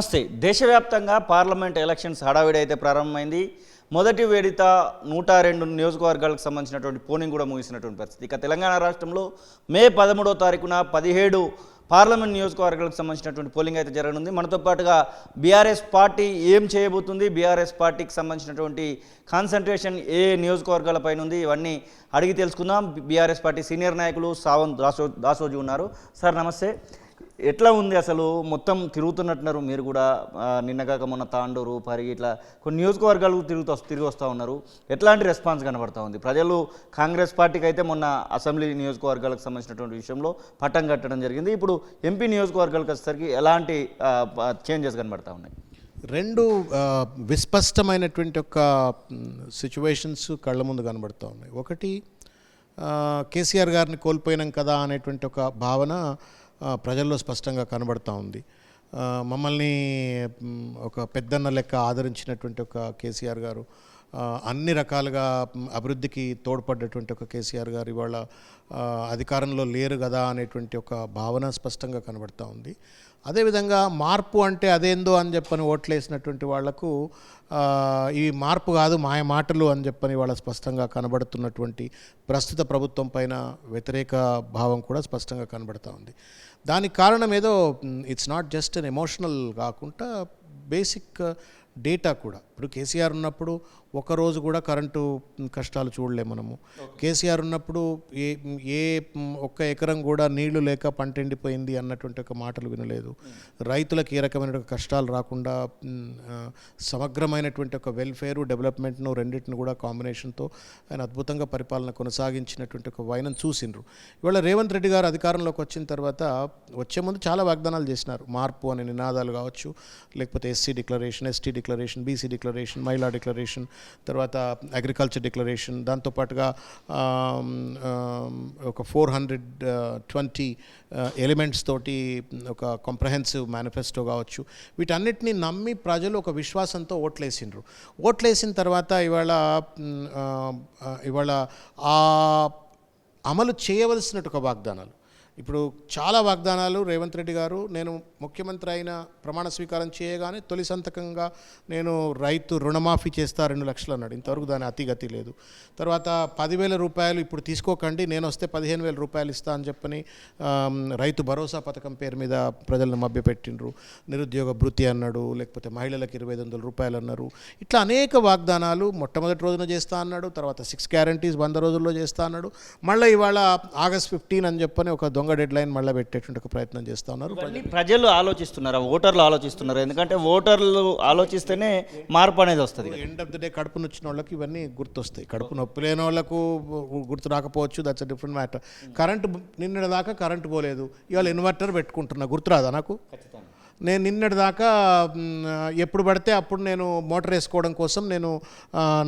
నమస్తే. దేశవ్యాప్తంగా parliament elections హడావిడి అయితే ప్రారంభమైంది. మొదటి విడత 102 నియోజకవర్గాలకు సంబంధించినటువంటి పోలింగ్ కూడా ముగిసినటువంటి పరిస్థితి. ఇక తెలంగాణ రాష్ట్రంలో మే 13వ తారీఖున 17 పార్లమెంట్ నియోజకవర్గాలకు సంబంధించినటువంటి పోలింగ్ అయితే జరగనుంది. మనతో పాటుగా బీఆర్ఎస్ పార్టీ ఏం చేయబోతుంది, బీఆర్ఎస్ పార్టీకి సంబంధించినటువంటి కాన్సన్ట్రేషన్ ఏ నియోజకవర్గాలపైన ఉంది, ఇవన్నీ అడిగి తెలుసుకుందాం. బీఆర్ఎస్ పార్టీ సీనియర్ నాయకులు సావంత్ దాసోజీ ఉన్నారు. సార్ నమస్తే. ఎట్లా ఉంది అసలు? మొత్తం తిరుగుతున్నట్టున్నారు మీరు కూడా. నిన్నగాక మొన్న తాండూరు, పరిగి ఇట్లా కొన్ని నియోజకవర్గాలు తిరిగి వస్తూ ఉన్నారు. ఎట్లాంటి రెస్పాన్స్ కనబడతా ఉంది? ప్రజలు కాంగ్రెస్ పార్టీకి అయితే మొన్న అసెంబ్లీ నియోజకవర్గాలకు సంబంధించినటువంటి విషయంలో పట్టం కట్టడం జరిగింది. ఇప్పుడు ఎంపీ నియోజకవర్గాలకు వచ్చేసరికి ఎలాంటి చేంజెస్ కనబడతా ఉన్నాయి? రెండు విస్పష్టమైనటువంటి ఒక సిచ్యువేషన్స్ కళ్ళ ముందు కనబడుతూ ఉన్నాయి. ఒకటి, కేసీఆర్ గారిని కోల్పోయినాం కదా అనేటువంటి ఒక భావన ప్రజల్లో స్పష్టంగా కనబడుతూ ఉంది. మమ్మల్ని ఒక పెద్దన్న లెక్క ఆదరించినటువంటి ఒక కేసీఆర్ గారు, అన్ని రకాలుగా అభివృద్ధికి తోడ్పడ్డటువంటి ఒక కేసీఆర్ గారు ఇవాళ అధికారంలో లేరు కదా అనేటువంటి ఒక భావన స్పష్టంగా కనబడుతూ ఉంది. అదేవిధంగా మార్పు అంటే అదేందో అని చెప్పని ఓట్లేసినటువంటి వాళ్లకు ఈ మార్పు కాదు మాయ మాటలు అని చెప్పని వాళ్ళ స్పష్టంగా కనబడుతున్నటువంటి ప్రస్తుత ప్రభుత్వం పైన వ్యతిరేక భావం కూడా స్పష్టంగా కనబడుతూ ఉంది. దానికి కారణం ఏదో it's not just an emotional కాకుండా బేసిక్ డేటా కూడా. ఇప్పుడు కేసీఆర్ ఉన్నప్పుడు ఒకరోజు కూడా కరెంటు కష్టాలు చూడలేము మనము. కేసీఆర్ ఉన్నప్పుడు ఏ ఒక్క ఎకరం కూడా నీళ్లు లేక పంట ఎండిపోయింది అన్నటువంటి ఒక మాటలు వినలేదు. రైతులకు ఏ రకమైన కష్టాలు రాకుండా సమగ్రమైనటువంటి ఒక వెల్ఫేరు, డెవలప్మెంట్ను రెండింటిని కూడా కాంబినేషన్తో ఆయన అద్భుతంగా పరిపాలన కొనసాగించినటువంటి ఒక వైనం చూసిండ్రు. ఇవాళ రేవంత్ రెడ్డి గారు అధికారంలోకి వచ్చిన తర్వాత వచ్చే ముందు చాలా వాగ్దానాలు చేసినారు. మార్పు అనే నినాదాలు కావచ్చు, లేకపోతే SC declaration, ST declaration, BC declaration, మహిళా డిక్లరేషన్, తర్వాత అగ్రికల్చర్ డిక్లరేషన్, దాంతోపాటుగా ఒక 420 ఎలిమెంట్స్ తోటి ఒక కాంప్రహెన్సివ్ మేనిఫెస్టో కావచ్చు. వీటన్నిటిని నమ్మి ప్రజలు ఒక విశ్వాసంతో ఓట్లేసిండ్రు. ఓట్లేసిన తర్వాత ఇవాళ ఆ అమలు చేయవలసినట్టు ఒక వాగ్దానాలు, ఇప్పుడు చాలా వాగ్దానాలు రేవంత్ రెడ్డి గారు, నేను ముఖ్యమంత్రి అయిన ప్రమాణ స్వీకారం చేయగానే తొలి సంతకంగా నేను రైతు రుణమాఫీ చేస్తా 2 లక్షలు అన్నాడు. ఇంతవరకు దాని అతిగతి లేదు. తర్వాత 10,000 రూపాయలు ఇప్పుడు తీసుకోకండి, నేను వస్తే 15,000 రూపాయలు ఇస్తా అని చెప్పని రైతు భరోసా పథకం పేరు మీద ప్రజలను మభ్యపెట్టిండ్రు. నిరుద్యోగ భృతి అన్నాడు, లేకపోతే మహిళలకు 2,500 రూపాయలు అన్నారు. ఇట్లా అనేక వాగ్దానాలు మొట్టమొదటి రోజున చేస్తా అన్నాడు. తర్వాత 6 గ్యారంటీస్ 100 రోజుల్లో చేస్తా అన్నాడు. మళ్ళీ ఇవాళ ఆగస్ట్ 15 అని చెప్పని ఒక దొంగ డెడ్ లైన్ మళ్ళీ పెట్టేటువంటి ఒక ప్రయత్నం చేస్తూ ఉన్నారు. ప్రజలు ఆలోచిస్తున్నారు, ఓటర్లు ఆలోచిస్తున్నారు. ఎందుకంటే ఓటర్లు ఆలోచిస్తేనే మార్పు అనేది వస్తుంది. ఎండ్ ఆఫ్ ద డే కడుపు నొచ్చిన వాళ్ళకి ఇవన్నీ గుర్తొస్తాయి. కడుపు నొప్పి లేని వాళ్ళకు గుర్తు రాకపోవచ్చు, that's a different matter. Current నిన్నటి దాకా కరెంటు పోలేదు, ఇవాళ ఇన్వర్టర్ పెట్టుకుంటున్నా, గుర్తురాదా నాకు? నేను నిన్నటి దాకా ఎప్పుడు పడితే అప్పుడు నేను మోటార్ వేసుకోవడం కోసం నేను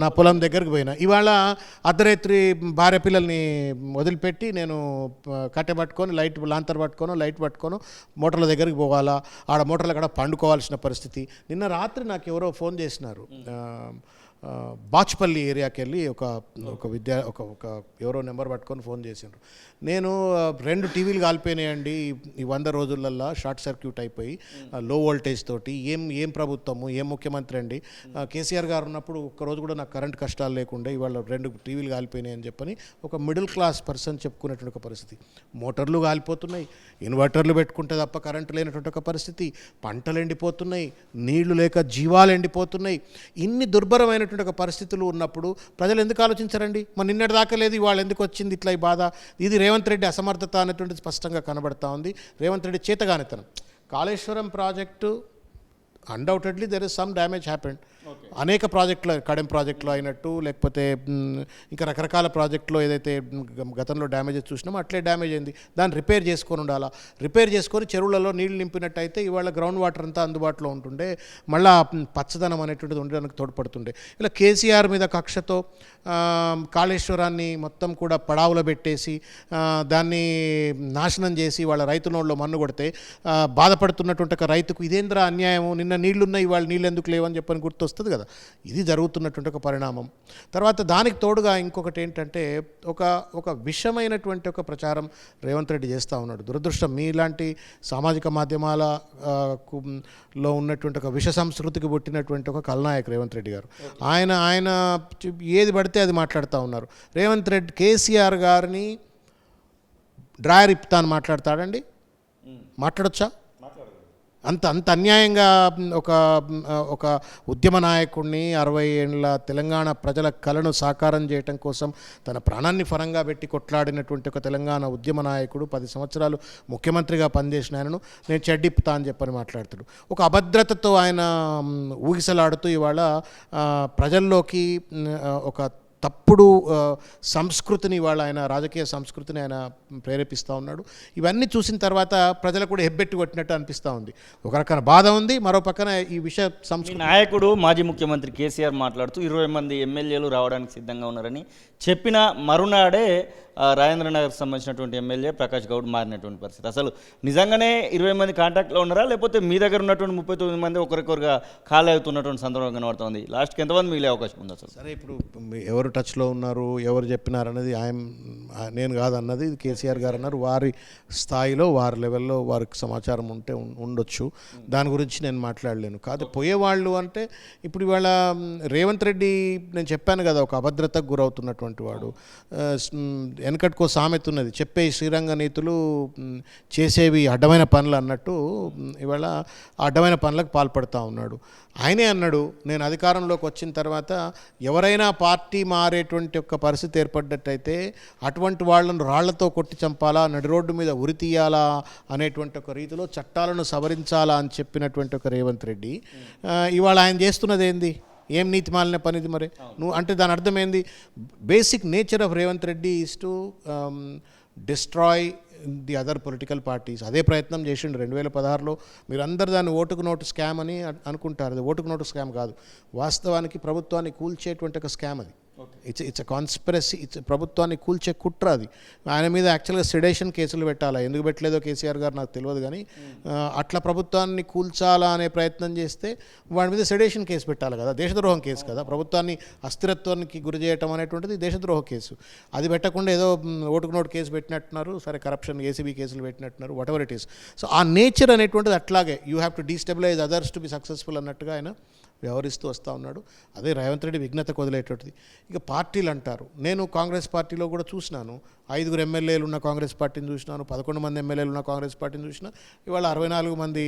నా పొలం దగ్గరికి పోయినా. ఇవాళ అర్ధరాత్రి భార్య పిల్లల్ని వదిలిపెట్టి నేను కట్టె పట్టుకొని లాంతర్ పట్టుకోను లైట్ పట్టుకోను మోటార్ల దగ్గరికి పోవాలా, ఆడ మోటార్ల కాడ పండుకోవాల్సిన పరిస్థితి. నిన్న రాత్రి నాకు ఎవరో ఫోన్ చేసినారు. బాచ్పల్లి ఏరియాకి వెళ్ళి ఒక ఎవరో నెంబర్ పట్టుకొని ఫోన్ చేసిండ్రు. నేను 2 టీవీలు కాలిపోయినాయండి ఈ 100 రోజులల్లో, షార్ట్ సర్క్యూట్ అయిపోయి లో వోల్టేజ్ తోటి. ఏం ప్రభుత్వము, ఏం ముఖ్యమంత్రి అండి, కేసీఆర్ గారు ఉన్నప్పుడు ఒక్కరోజు కూడా నాకు కరెంట్ కష్టాలు లేకుండా ఇవాళ 2 టీవీలు కాలిపోయినాయి అని చెప్పని ఒక మిడిల్ క్లాస్ పర్సన్ చెప్పుకునేటువంటి ఒక పరిస్థితి. మోటార్లు కాలిపోతున్నాయి, ఇన్వర్టర్లు పెట్టుకుంటే తప్ప కరెంటు లేనటువంటి ఒక పరిస్థితి, పంటలు ఎండిపోతున్నాయి, నీళ్లు లేక జీవాలు ఎండిపోతున్నాయి. ఇన్ని దుర్భరమైన ఒక పరిస్థితులు ఉన్నప్పుడు ప్రజలు ఎందుకు ఆలోచించారండి? మరి నిన్నటి దాకా లేదు, ఇవాళ ఎందుకు వచ్చింది ఇట్లా ఈ బాధ? ఇది రేవంత్ రెడ్డి అసమర్థత అనేటువంటిది స్పష్టంగా కనబడతా ఉంది. రేవంత్ రెడ్డి చేతగానితనం. Kaleshwaram project undoubtedly there is some damage happened. అనేక ప్రాజెక్టులు, కడెం ప్రాజెక్టులో అయినట్టు, లేకపోతే ఇంకా రకరకాల ప్రాజెక్టులో ఏదైతే గతంలో డ్యామేజెస్ చూసినామో అట్లే డ్యామేజ్ అయింది. దాన్ని రిపేర్ చేసుకొని ఉండాలా. రిపేర్ చేసుకొని చెరువులలో నీళ్లు నింపినట్టయితే ఇవాళ గ్రౌండ్ వాటర్ అంతా అందుబాటులో ఉంటుండే, మళ్ళీ పచ్చదనం అనేటువంటిది ఉండడానికి తోడ్పడుతుండే. ఇలా కేసీఆర్ మీద కక్షతో కాళేశ్వరాన్ని మొత్తం కూడా పడావులో పెట్టేసి దాన్ని నాశనం చేసి వాళ్ళ రైతు నోళ్ళలో మన్ను కొడితే బాధపడుతున్నటువంటి ఒక రైతుకు ఇదేంద్రా అన్యాయము, నిన్న నీళ్లున్నాయి ఇవాళ నీళ్ళు ఎందుకు లేవని చెప్పని గుర్తొస్తుంది. వస్తుంది కదా. ఇది జరుగుతున్నటువంటి ఒక పరిణామం. తర్వాత దానికి తోడుగా ఇంకొకటి ఏంటంటే ఒక విషమైనటువంటి ఒక ప్రచారం రేవంత్ రెడ్డి చేస్తూ ఉన్నాడు. దురదృష్టం మీలాంటి సామాజిక మాధ్యమాల లో ఉన్నటువంటి ఒక విష సంస్కృతికి పుట్టినటువంటి ఒక కల్నాయక్ రేవంత్ రెడ్డి గారు. ఆయన ఏది పడితే అది మాట్లాడుతూ ఉన్నారు. రేవంత్ రెడ్డి కేసీఆర్ గారిని డ్రాయర్ ఇప్పుతాను మాట్లాడతాడండి, మాట్లాడొచ్చా? అంత అన్యాయంగా ఒక ఉద్యమ నాయకుడిని 60 ఏళ్ళ తెలంగాణ ప్రజల కలను సాకారం చేయటం కోసం తన ప్రాణాన్ని ఫరంగా పెట్టి కొట్లాడినటువంటి ఒక తెలంగాణ ఉద్యమ నాయకుడు 10 సంవత్సరాలు ముఖ్యమంత్రిగా పనిచేసిన ఆయనను నేను చెడ్డిప్పుతా అని చెప్పని మాట్లాడుతాడు. ఒక అభద్రతతో ఆయన ఊగిసలాడుతూ ఇవాళ ప్రజల్లోకి ఒక తప్పుడు సంస్కృతిని ఇవాళ ఆయన రాజకీయ సంస్కృతిని ఆయన ప్రేరేపిస్తూ ఉన్నాడు. ఇవన్నీ చూసిన తర్వాత ప్రజలకు కూడా హెబ్బెట్టు కొట్టినట్టు అనిపిస్తూ ఉంది. ఒక రకమైన బాధ ఉంది, మరో పక్కన ఈ విష సంస్కృతి. నాయకుడు మాజీ ముఖ్యమంత్రి కేసీఆర్ మాట్లాడుతూ 20 మంది ఎమ్మెల్యేలు రావడానికి సిద్ధంగా ఉన్నారని చెప్పిన మరునాడే రాజేంద్రనగర్కి సంబంధించినటువంటి ఎమ్మెల్యే ప్రకాష్ గౌడ్ మారినటువంటి పరిస్థితి. అసలు నిజంగానే 20 మంది కాంటాక్ట్లో ఉన్నారా, లేకపోతే మీ దగ్గర ఉన్నటువంటి 39 మంది ఒకరికొకరుగా ఖాళీ అవుతున్నటువంటి సందర్భం కనబడుతుంది? లాస్ట్కి ఎంతమంది మిగిలే అవకాశం ఉంది అసలు? సరే, ఇప్పుడు ఎవరు టచ్లో ఉన్నారు, ఎవరు చెప్పినారు అన్నది నేను కాదన్నది కేసీఆర్ గారు అన్నారు. వారి స్థాయిలో వారి లెవెల్లో వారికి సమాచారం ఉంటే ఉండొచ్చు. దాని గురించి నేను మాట్లాడలేను. కాదు పోయేవాళ్ళు అంటే ఇప్పుడు ఇవాళ రేవంత్ రెడ్డి నేను చెప్పాను కదా, ఒక అభద్రతకు గురవుతున్నటువంటి వాడు. వెనకటికో సామెత ఉన్నది, చెప్పే శ్రీరంగ నీతులు చేసేవి అడ్డమైన పనులు అన్నట్టు ఇవాళ అడ్డమైన పనులకు పాల్పడుతూ ఉన్నాడు. ఆయనే అన్నాడు, నేను అధికారంలోకి వచ్చిన తర్వాత ఎవరైనా పార్టీ మారేటువంటి ఒక పరిస్థితి ఏర్పడ్డట్టయితే అటువంటి వాళ్ళను రాళ్లతో కొట్టి చంపాలా, నడి రోడ్డు మీద ఉరి తీయాలా అనేటువంటి ఒక రీతిలో చట్టాలను సవరించాలా అని చెప్పినటువంటి ఒక రేవంత్ రెడ్డి ఇవాళ ఆయన చేస్తున్నది ఏంది? ఏం నీతి మాలిన పనిది మరి? నువ్వు అంటే దాని అర్థం ఏంది? Basic nature of Revanth Reddy is to destroy the other political parties. అదే ప్రయత్నం చేసిండు 2016లో. మీరు అందరు దాన్ని ఓటుకు నోటు స్కామ్ అని అనుకుంటారు. అది ఓటుకు నోటు స్కామ్ కాదు, వాస్తవానికి ప్రభుత్వాన్ని కూల్చేటువంటి ఒక స్కామ్ అది. It's a conspiracy. ప్రభుత్వాన్ని కూల్చే కుట్ర అది. ఆయన మీద యాక్చువల్గా సెడేషన్ కేసులు పెట్టాలా, ఎందుకు పెట్టలేదో కేసీఆర్ గారు నాకు తెలియదు, కానీ అట్లా ప్రభుత్వాన్ని కూల్చాలా అనే ప్రయత్నం చేస్తే వాడి మీద సెడేషన్ కేసు పెట్టాలి కదా, దేశద్రోహం కేసు కదా. ప్రభుత్వాన్ని అస్థిరత్వానికి గురి చేయటం అనేటువంటిది దేశద్రోహ కేసు. అది పెట్టకుండా ఏదో ఓటుకు నోటు కేసు పెట్టినట్టున్నారు, సరే కరప్షన్ ఏసీబీ కేసులు పెట్టినట్టున్నారు, whatever it is. So ఆ నేచర్ అనేటువంటిది అట్లాగే you have to destabilise others to be successful అన్నట్టుగా ఆయన వ్యవహరిస్తూ వస్తూ ఉన్నాడు. అదే రేవంత్ రెడ్డి విఘ్నతకు వదిలేటువంటిది. ఇక పార్టీలు అంటారు, నేను కాంగ్రెస్ పార్టీలో కూడా చూసినాను. 5 ఎమ్మెల్యేలు ఉన్న కాంగ్రెస్ పార్టీని చూసినాను, 11 మంది ఎమ్మెల్యేలు ఉన్న కాంగ్రెస్ పార్టీని చూసినా, ఇవాళ 64 మంది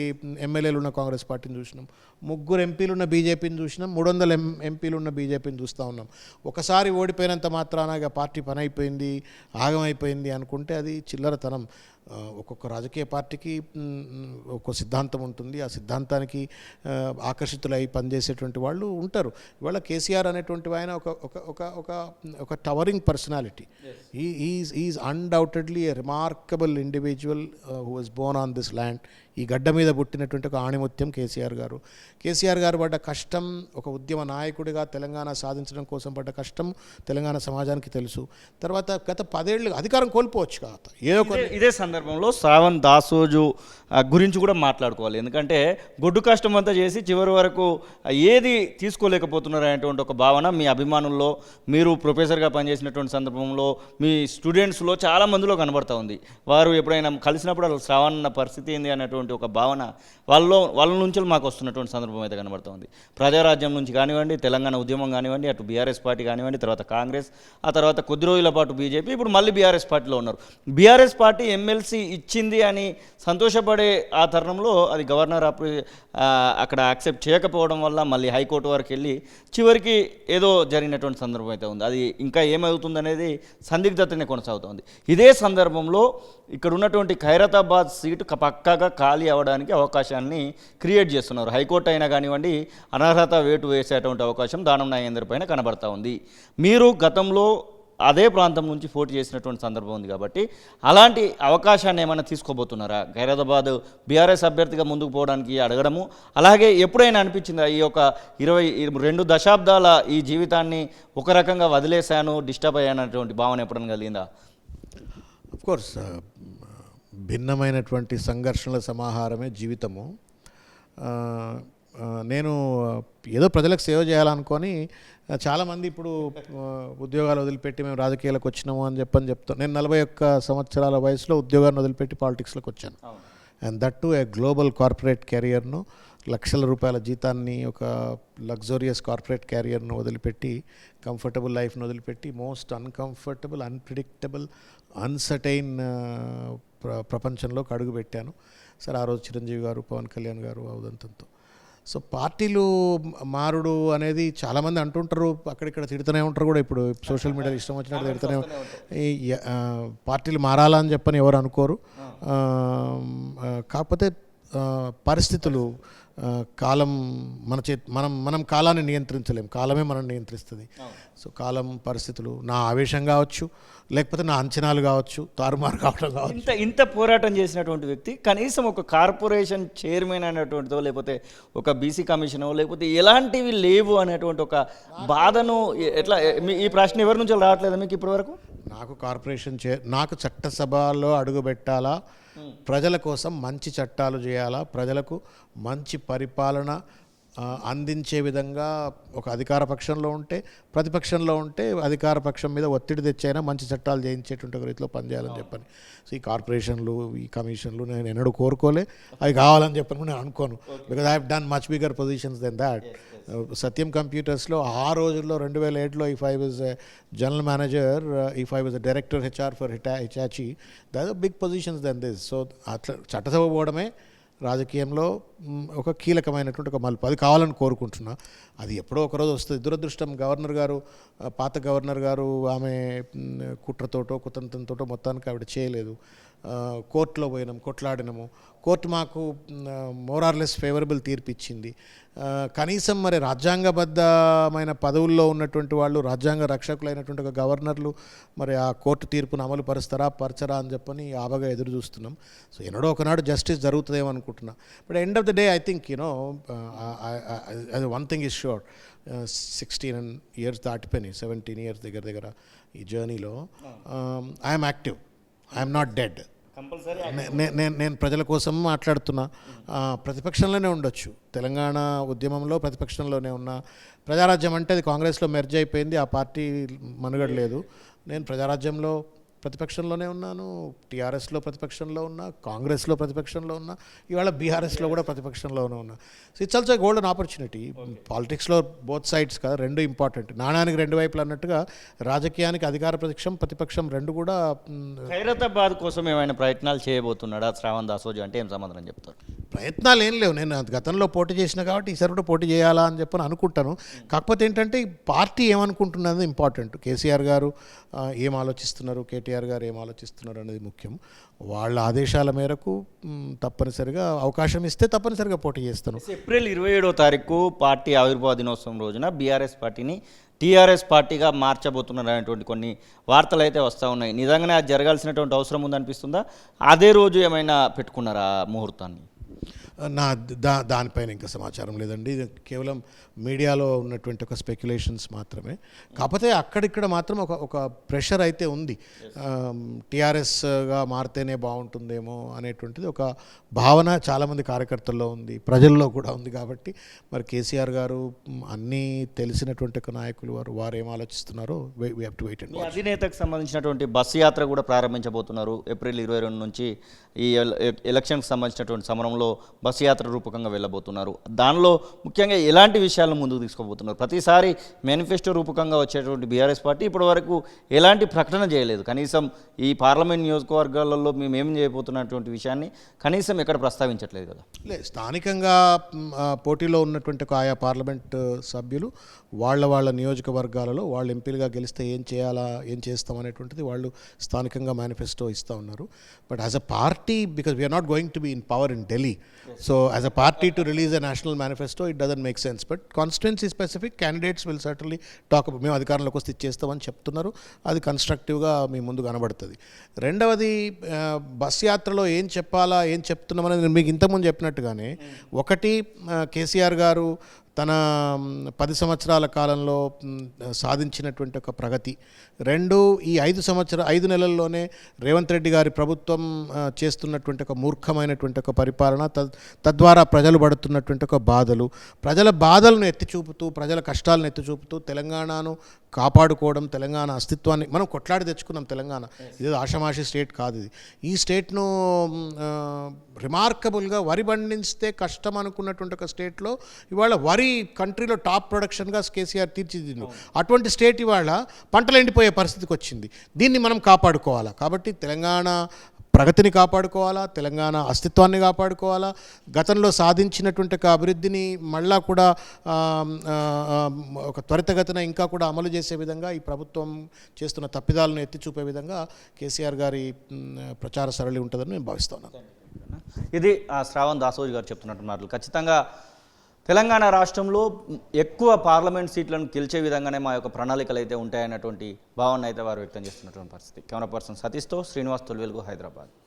ఎమ్మెల్యేలు ఉన్న కాంగ్రెస్ పార్టీని చూసినాం. 3 ఎంపీలు ఉన్న బీజేపీని చూసినాం, 300 ఎంపీలు ఉన్న బీజేపీని చూస్తూ ఉన్నాం. ఒకసారి ఓడిపోయినంత మాత్రాన ఇక పార్టీ పని అయిపోయింది, ఆగమైపోయింది అనుకుంటే అది చిల్లరతనం. ఒక్కొక్క రాజకీయ పార్టీకి ఒక్కొక్క సిద్ధాంతం ఉంటుంది. ఆ సిద్ధాంతానికి ఆకర్షితులై పనిచేసేటువంటి వాళ్ళు ఉంటారు. ఇవాళ కేసీఆర్ అనేటువంటి ఆయన ఒక towering personality. Is undoubtedly a remarkable individual who was Born on this land. ఈ గడ్డ మీద పుట్టినటువంటి ఒక ఆణిముత్యం కేసీఆర్ గారు. కేసీఆర్ గారు పడ్డ కష్టం, ఒక ఉద్యమ నాయకుడిగా తెలంగాణ సాధించడం కోసం పడ్డ కష్టం తెలంగాణ సమాజానికి తెలుసు. తర్వాత గత 10 ఏళ్ళు అధికారం కోల్పోవచ్చు కదా. ఇదే సందర్భంలో శ్రావణ్ దాసోజు గురించి కూడా మాట్లాడుకోవాలి. ఎందుకంటే గొడ్డు కష్టం అంతా చేసి చివరి వరకు ఏది తీసుకోలేకపోతున్నారు అనేటువంటి ఒక భావన మీ అభిమానుల్లో, మీరు ప్రొఫెసర్గా పనిచేసినటువంటి సందర్భంలో మీ స్టూడెంట్స్లో చాలా మందిలో కనబడుతూ ఉంది. వారు ఎప్పుడైనా కలిసినప్పుడు అసలు శ్రావణ్ పరిస్థితి ఏంది అనేటువంటి ఒక భావన వాళ్ళ నుంచి మాకు వస్తున్నటువంటి సందర్భం అయితే కనబడుతుంది. ప్రజారాజ్యం నుంచి కానివ్వండి, తెలంగాణ ఉద్యమం కానివ్వండి, అటు బీఆర్ఎస్ పార్టీ కానివ్వండి, తర్వాత కాంగ్రెస్, ఆ తర్వాత కొద్ది రోజుల పాటు బీజేపీ, ఇప్పుడు మళ్ళీ బీఆర్ఎస్ పార్టీలో ఉన్నారు. బీఆర్ఎస్ పార్టీ ఎమ్మెల్సీ ఇచ్చింది అని సంతోషపడే ఆ తరుణంలో అది గవర్నర్ అక్కడ యాక్సెప్ట్ చేయకపోవడం వల్ల మళ్ళీ హైకోర్టు వరకు వెళ్ళి చివరికి ఏదో జరిగినటువంటి సందర్భం అయితే ఉంది. అది ఇంకా ఏమవుతుంది అనేది సందిగ్ధతనే కొనసాగుతుంది. ఇదే సందర్భంలో ఇక్కడ ఉన్నటువంటి ఖైరతాబాద్ సీటు పక్కాగా ఖాళీ అవ్వడానికి అవకాశాన్ని క్రియేట్ చేస్తున్నారు. హైకోర్టు అయినా కానివ్వండి, అనర్హత వేటు వేసేటువంటి అవకాశం దానం నాగేందర్ పైన కనబడతా ఉంది. మీరు గతంలో అదే ప్రాంతం నుంచి పోటీ చేసినటువంటి సందర్భం ఉంది కాబట్టి అలాంటి అవకాశాన్ని ఏమైనా తీసుకోబోతున్నారా? ఖైరతాబాద్ బీఆర్ఎస్ అభ్యర్థిగా ముందుకు పోవడానికి అడగడము, అలాగే ఎప్పుడైనా అనిపించిందా ఈ యొక్క 22 దశాబ్దాల ఈ జీవితాన్ని ఒక రకంగా వదిలేశాను, డిస్టర్బ్ అయ్యానటువంటి భావన ఎప్పుడైనా కలిగిందా? అఫ్కోర్స్ భిన్నమైనటువంటి సంఘర్షణల సమాహారమే జీవితము. నేను ఏదో ప్రజలకు సేవ చేయాలనుకొని చాలామంది ఇప్పుడు ఉద్యోగాలు వదిలిపెట్టి మేము రాజకీయాలకు వచ్చినాము అని చెప్తాను. నేను 41 సంవత్సరాల వయసులో ఉద్యోగాన్ని వదిలిపెట్టి పాలిటిక్స్లోకి వచ్చాను. And that to a global corporate కెరియర్ను, లక్షల రూపాయల జీతాన్ని, ఒక లగ్జూరియస్ కార్పొరేట్ క్యారియర్ను వదిలిపెట్టి, కంఫర్టబుల్ లైఫ్ను వదిలిపెట్టి మోస్ట్ అన్కంఫర్టబుల్, అన్ప్రిడిక్టబుల్, అన్సర్టైన్ ప్రపంచంలోకి అడుగుపెట్టాను. సరే, ఆ రోజు చిరంజీవి గారు, పవన్ కళ్యాణ్ గారు ఔదంతంతో. సో పార్టీలు మారుడు అనేది చాలామంది అంటుంటారు, అక్కడిక్కడ తిడుతూనే ఉంటారు కూడా. ఇప్పుడు సోషల్ మీడియాలో ఇష్టం వచ్చినట్టు తిడుతూనే పార్టీలు మారాలా అని చెప్పని ఎవరు అనుకోరు. కాకపోతే పరిస్థితులు, కాలం మనం కాలాన్ని నియంత్రించలేం, కాలమే మనం నియంత్రిస్తుంది. సో కాలం, పరిస్థితులు, నా ఆవేశం కావచ్చు, లేకపోతే నా అంచనాలు కావచ్చు, తారుమారు కావడం కావచ్చు. ఇంత పోరాటం చేసినటువంటి వ్యక్తి కనీసం ఒక కార్పొరేషన్ చైర్మన్ అనేటువంటిదో, లేకపోతే ఒక బీసీ కమిషనో, లేకపోతే ఎలాంటివి లేవు అనేటువంటి ఒక బాధను ఎట్లా, ఈ ప్రశ్న ఎవరి నుంచి రావట్లేదా మీకు ఇప్పటి వరకు? నాకు కార్పొరేషన్ నాకు చట్టసభలో అడుగుపెట్టాలా, ప్రజల కోసం మంచి చట్టాలు చేయాలా, ప్రజలకు మంచి పరిపాలన అందించే విధంగా ఒక అధికార పక్షంలో ఉంటే, ప్రతిపక్షంలో ఉంటే అధికార పక్షం మీద ఒత్తిడి తెచ్చైనా మంచి చట్టాలు చేయించేటువంటి ఒక రీతిలో పనిచేయాలని చెప్పని. సో ఈ కార్పొరేషన్లు, ఈ కమిషన్లు నేను ఎన్నడూ కోరుకోలే, అవి కావాలని చెప్పని నేను అనుకోను. Because I have done much bigger positions than that. Satyam కంప్యూటర్స్లో ఆ రోజుల్లో 2007లో if I was general manager, if I was director HR for Hitachi, that big positions than this. So అట్లా చట్టసభ పోవడమే రాజకీయంలో ఒక కీలకమైనటువంటి ఒక మలుపు. అది కావాలని కోరుకుంటున్నా. అది ఎప్పుడో ఒకరోజు వస్తుంది. దురదృష్టం గవర్నర్ గారు, పాత గవర్నర్ గారు, ఆమె కుట్రతోటో కుతంత్రంతోటో మొత్తానికి ఆవిడ చేయలేదు. కోర్టులో పోయినాం, కొట్లాడినాము. కోర్టు మాకు మోరార్లెస్ ఫేవరబుల్ తీర్పు ఇచ్చింది. కనీసం మరి రాజ్యాంగబద్ధమైన పదవుల్లో ఉన్నటువంటి వాళ్ళు, రాజ్యాంగ రక్షకులైనటువంటి ఒక గవర్నర్లు మరి ఆ కోర్టు తీర్పును అమలు పరచరా అని చెప్పని ఆబగా ఎదురు చూస్తున్నాం. సో ఎన్నడో ఒకనాడు జస్టిస్ జరుగుతుందేమో అనుకుంటున్నా. But end of the day I think one thing is sure, 16 years దాటిపోయినాయి, 17 years దగ్గర ఈ జర్నీలో. I'm active, I'm not dead. నేను ప్రజల కోసం మాట్లాడుతున్నా. ప్రతిపక్షంలోనే ఉండొచ్చు, తెలంగాణ ఉద్యమంలో ప్రతిపక్షంలోనే ఉన్నా. ప్రజారాజ్యం అంటే అది కాంగ్రెస్లో మెర్జ్ అయిపోయింది, ఆ పార్టీ మనుగడ లేదు. నేను ప్రజారాజ్యంలో ప్రతిపక్షంలోనే ఉన్నాను, టీఆర్ఎస్లో ప్రతిపక్షంలో ఉన్నా, కాంగ్రెస్లో ప్రతిపక్షంలో ఉన్నా, ఇవాళ బీఆర్ఎస్లో కూడా ప్రతిపక్షంలోనే ఉన్నా. So it's also golden opportunity. పాలిటిక్స్లో బోత్ సైడ్స్ కదా, రెండు ఇంపార్టెంట్. నాణానికి రెండు వైపులు అన్నట్టుగా రాజకీయానికి అధికార ప్రతిపక్షం రెండు కూడా. ఖైరతాబాద్ కోసం ఏమైనా ప్రయత్నాలు చేయబోతున్నాడా శ్రావణ్ దాసోజు అంటే ఏం సమాధానం చెప్తారు? ప్రయత్నాలు ఏం లేవు. నేను గతంలో పోటీ చేసిన కాబట్టి ఈసారి కూడా పోటీ చేయాలా అని చెప్పని అనుకుంటాను. కాకపోతే ఏంటంటే ఈ పార్టీ ఏమనుకుంటున్నది ఇంపార్టెంట్. కేసీఆర్ గారు ఏం ఆలోచిస్తున్నారు, కేటీఆర్ గారు ఏం ఆలోచిస్తున్నారు అనేది ముఖ్యం. వాళ్ళ ఆదేశాల మేరకు తప్పనిసరిగా అవకాశం ఇస్తే తప్పనిసరిగా పోటీ చేస్తాను. ఏప్రిల్ 27వ తారీఖు పార్టీ ఆవిర్భావ దినోత్సవం రోజున బీఆర్ఎస్ పార్టీని టీఆర్ఎస్ పార్టీగా మార్చబోతున్నారు అనేటువంటి కొన్ని వార్తలు అయితే వస్తూ ఉన్నాయి. నిజంగానే అది జరగాల్సినటువంటి అవసరం ఉందనిపిస్తుందా? అదే రోజు ఏమైనా పెట్టుకున్నారా ముహూర్తాన్ని? దానిపైన ఇంకా సమాచారం లేదండి. ఇది కేవలం మీడియాలో ఉన్నటువంటి ఒక స్పెక్యులేషన్స్ మాత్రమే. కాకపోతే అక్కడిక్కడ మాత్రం ఒక ప్రెషర్ అయితే ఉంది. టీఆర్ఎస్గా మారితేనే బాగుంటుందేమో అనేటువంటిది ఒక భావన చాలామంది కార్యకర్తల్లో ఉంది, ప్రజల్లో కూడా ఉంది. కాబట్టి మరి కేసీఆర్ గారు అన్నీ తెలిసినటువంటి ఒక నాయకులు వారు ఏం ఆలోచిస్తున్నారో we have to wait and watch. అధినేతకు సంబంధించినటువంటి బస్సు యాత్ర కూడా ప్రారంభించబోతున్నారు. ఏప్రిల్ 22 నుంచి ఈ ఎలక్షన్కి సంబంధించినటువంటి సమరంలో బస్సు యాత్ర రూపకంగా వెళ్ళబోతున్నారు. దానిలో ముఖ్యంగా ఎలాంటి విషయాలను ముందుకు తీసుకోబోతున్నారు? ప్రతిసారి మేనిఫెస్టో రూపకంగా వచ్చేటువంటి బీఆర్ఎస్ పార్టీ ఇప్పటి వరకు ఎలాంటి ప్రకటన చేయలేదు. కనీసం ఈ పార్లమెంట్ నియోజకవర్గాలలో మేము ఏం చేయబోతున్నటువంటి విషయాన్ని కనీసం ఎక్కడ ప్రస్తావించట్లేదు కదా. స్థానికంగా పోటీలో ఉన్నటువంటి ఆయా పార్లమెంట్ సభ్యులు వాళ్ళ నియోజకవర్గాలలో వాళ్ళు ఎంపీలుగా గెలిస్తే ఏం చేయాలా, ఏం చేస్తాం అనేటువంటిది వాళ్ళు స్థానికంగా మేనిఫెస్టో ఇస్తూ ఉన్నారు. But as a party, because we're not going to be in power in Delhi, so as a party to release a national manifesto it doesn't make sense. But constituency specific candidates will certainly talk about, మేము అధికారంలోకి వస్తే ఇచ్చేస్తామని చెప్తున్నారు. అది కన్స్ట్రక్టివ్గా మీ ముందు కనబడుతుంది. రెండవది, bus యాత్రలో ఏం చెప్పాలా, ఏం చెప్తున్నామనేది మీకు ఇంతకుముందు చెప్పినట్టుగానే, ఒకటి కేసీఆర్ గారు తన 10 సంవత్సరాల కాలంలో సాధించినటువంటి ఒక ప్రగతి, రెండు ఈ 5 నెలల్లోనే రేవంత్ రెడ్డి గారి ప్రభుత్వం చేస్తున్నటువంటి ఒక మూర్ఖమైనటువంటి ఒక పరిపాలన, తద్వారా ప్రజలు పడుతున్నటువంటి ఒక బాధలు, ప్రజల బాధలను ఎత్తి చూపుతూ, ప్రజల కష్టాలను ఎత్తి చూపుతూ తెలంగాణను కాపాడుకోవడం, తెలంగాణ అస్తిత్వాన్ని మనం కొట్లాడి తెచ్చుకున్నాం. తెలంగాణ ఇదేదో ఆషామాషి స్టేట్ కాదు. ఇది ఈ స్టేట్ను రిమార్కబుల్గా వరి పండిస్తే కష్టం అనుకున్నటువంటి ఒక స్టేట్లో ఇవాళ వరి కంట్రీలో టాప్ ప్రొడక్షన్గా కేసీఆర్ తీర్చిదిద్దు. అటువంటి స్టేట్ ఇవాళ పంటలు ఎండిపోయే పరిస్థితికి వచ్చింది. దీన్ని మనం కాపాడుకోవాలా. కాబట్టి తెలంగాణ ప్రగతిని కాపాడుకోవాలా, తెలంగాణ అస్తిత్వాన్ని కాపాడుకోవాలా, గతంలో సాధించినటువంటి ఒక అభివృద్ధిని మళ్ళా కూడా ఒక త్వరితగతిన ఇంకా కూడా అమలు చేసే విధంగా ఈ ప్రభుత్వం చేస్తున్న తప్పిదాలను ఎత్తి చూపే విధంగా కేసీఆర్ గారి ప్రచార సరళి ఉంటుందని నేను భావిస్తున్నాను. ఇది శ్రావణ్ దాసోజు గారు చెప్తున్నట్టు మాటలు. ఖచ్చితంగా తెలంగాణ రాష్ట్రంలో ఎక్కువ పార్లమెంట్ సీట్లను గెలిచే విధంగానే మా యొక్క ప్రణాళికలు అయితే ఉంటాయన్నటువంటి భావన అయితే వారు వ్యక్తం చేస్తున్నటువంటి పరిస్థితి. కెమెరా పర్సన్ సతీష్తో శ్రీనివాస్ తొలివెలుగు, హైదరాబాద్.